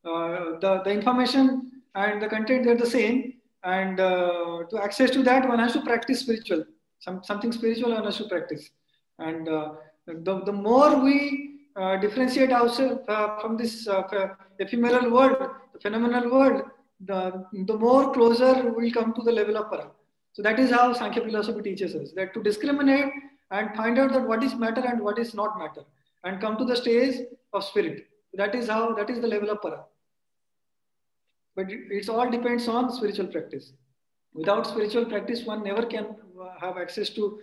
the information and the content, they're the same. And to access to that, one has to practice spiritual. Something spiritual one has to practice. And the more we differentiate ourselves from this ephemeral world, the phenomenal world, the more closer we'll come to the level of para. So that is how Sankhya philosophy teaches us, that to discriminate and find out that what is matter and what is not matter, and come to the stage of spirit. That is the level of para. But it all depends on spiritual practice. Without spiritual practice, one never can have access to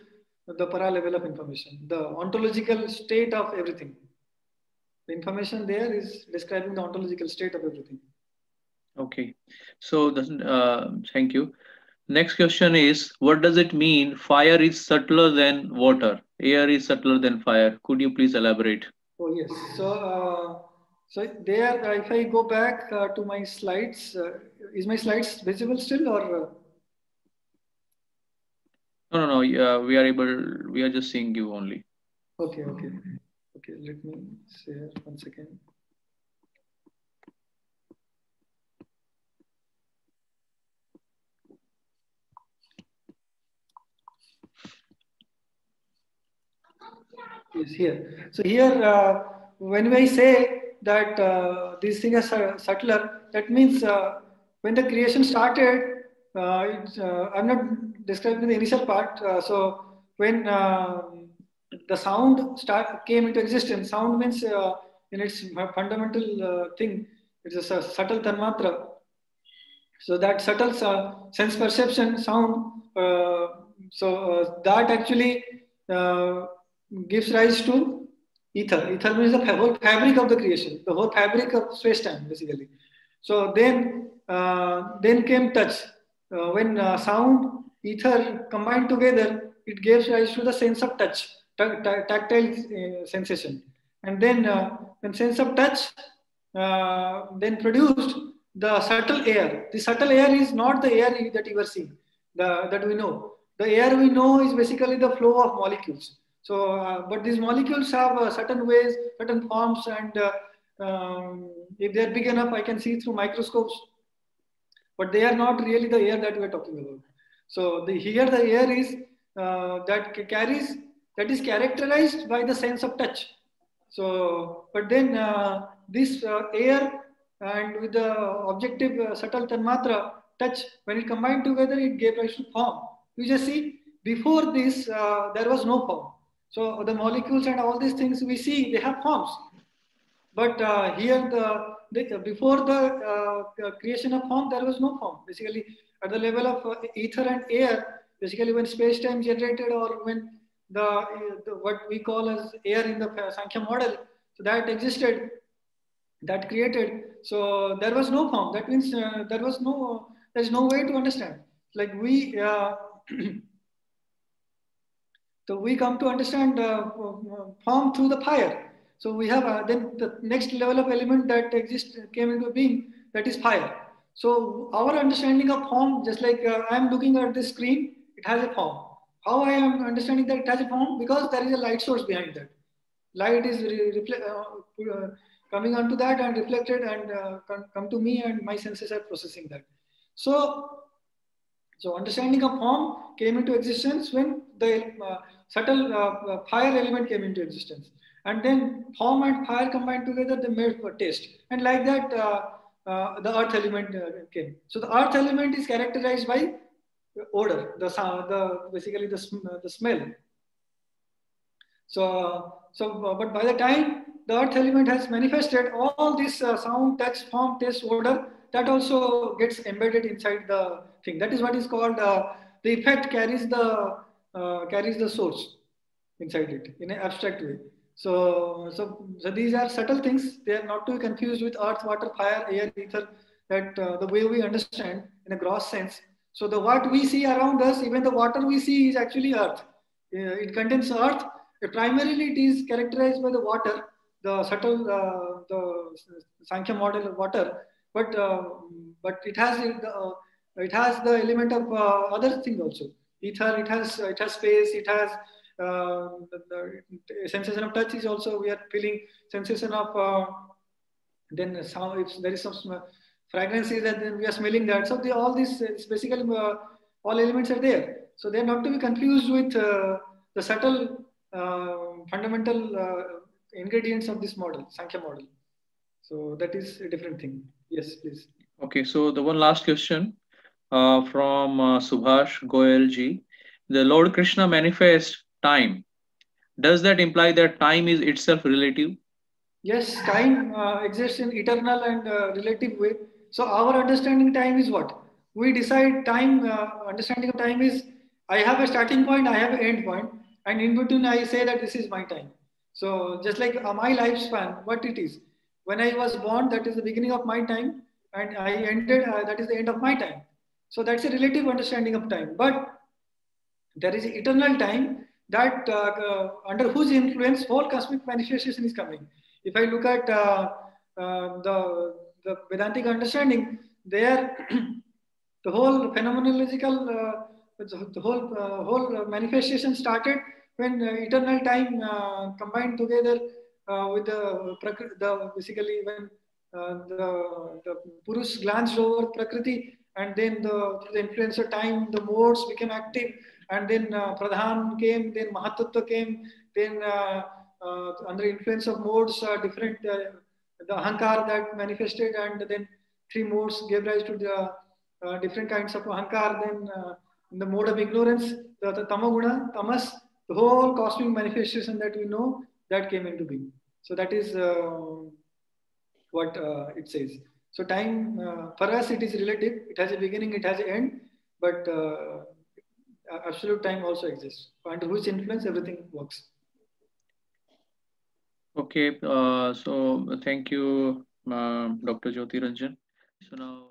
the para level of information, the ontological state of everything. The information there is describing the ontological state of everything. Okay. So, thank you. Next question is, what does it mean fire is subtler than water, air is subtler than fire? Could you please elaborate? Oh, yes. So there, if I go back to my slides, is my slides visible still or? No. We are just seeing you only. Okay. Let me share 1 second. Yes, here. So here, when we say that these things are subtler, that means when the creation started, I'm not describing the initial part. So when the sound came into existence, sound means in its fundamental thing, it's a subtle tanmatra. So that subtle sense perception, sound, that actually gives rise to ether. Ether means the whole fabric of the creation, the whole fabric of space-time, basically. So then came touch. When sound, ether combined together, it gives rise to the sense of touch, tactile sensation. And then when sense of touch then produced the subtle air. The subtle air is not the air that you are seeing, that we know. The air we know is basically the flow of molecules. So, but these molecules have certain ways, certain forms, and if they're big enough, I can see through microscopes. But they are not really the air that we're talking about. So here the air is that is characterized by the sense of touch. So, but then this air and with the objective subtle tanmatra touch, when it combined together, it gave rise to form. You just see, before this, there was no form. So the molecules and all these things we see, they have forms. But here, before the creation of form, there was no form. Basically, at the level of ether and air, basically when space-time generated, or when the what we call as air in the Sankhya model, so that existed, that created. So there was no form. That means there's no way to understand. Like we. So we come to understand form through the fire. So we have then the next level of element that came into being, that is fire. So our understanding of form, just like I am looking at the screen, it has a form. How I am understanding that it has a form? Because there is a light source behind that. Light is coming onto that and reflected and come to me, and my senses are processing that. So understanding of form came into existence when the subtle fire element came into existence. And then form and fire combined together, they made for taste. And like that, the earth element came. So the earth element is characterized by odor, basically the smell. But by the time the earth element has manifested, all this sound, touch, form, taste, odor, that also gets embedded inside the thing. That is what is called the effect carries the source inside it in an abstract way. So these are subtle things. They are not to be confused with earth, water, fire, air, ether. that the way we understand in a gross sense. So the what we see around us, even the water we see is actually earth. It contains earth. Primarily it is characterized by the water, the subtle, the Sankhya model of water, but it has the element of other things also. Ether, it has space, it has the sensation of touch is also, we are feeling sensation of then sound, if there is some fragrances and then we are smelling that. So all these basically all elements are there. So they are not to be confused with the subtle fundamental ingredients of this model, Sankhya model. So that is a different thing. Yes, please. Okay, so the one last question from Subhash Goyal ji. The Lord Krishna manifest time. Does that imply that time is itself relative? Yes, time exists in eternal and relative way. So our understanding time is what? We decide time, understanding of time is, I have a starting point, I have an end point, and in between I say that this is my time. So just like my lifespan, what it is. When I was born, that is the beginning of my time, and I ended, that is the end of my time. So that's a relative understanding of time. But there is eternal time that under whose influence whole cosmic manifestation is coming. If I look at the Vedantic understanding, there the whole phenomenological, the whole manifestation started when eternal time combined together with the basically when the Purush glanced over Prakriti, and then through the influence of time, the modes became active, and then Pradhan came, then Mahatattva came, then under influence of modes, different the Ahankar that manifested, and then three modes gave rise to the different kinds of Ahankar. Then in the mode of ignorance, the Tamaguna, Tamas, the whole cosmic manifestation that we know, that came into being. So that is what it says. So time, for us, it is relative. It has a beginning, it has an end, but absolute time also exists, under whose influence everything works. Okay, so thank you, Dr. Jyoti Ranjan. So now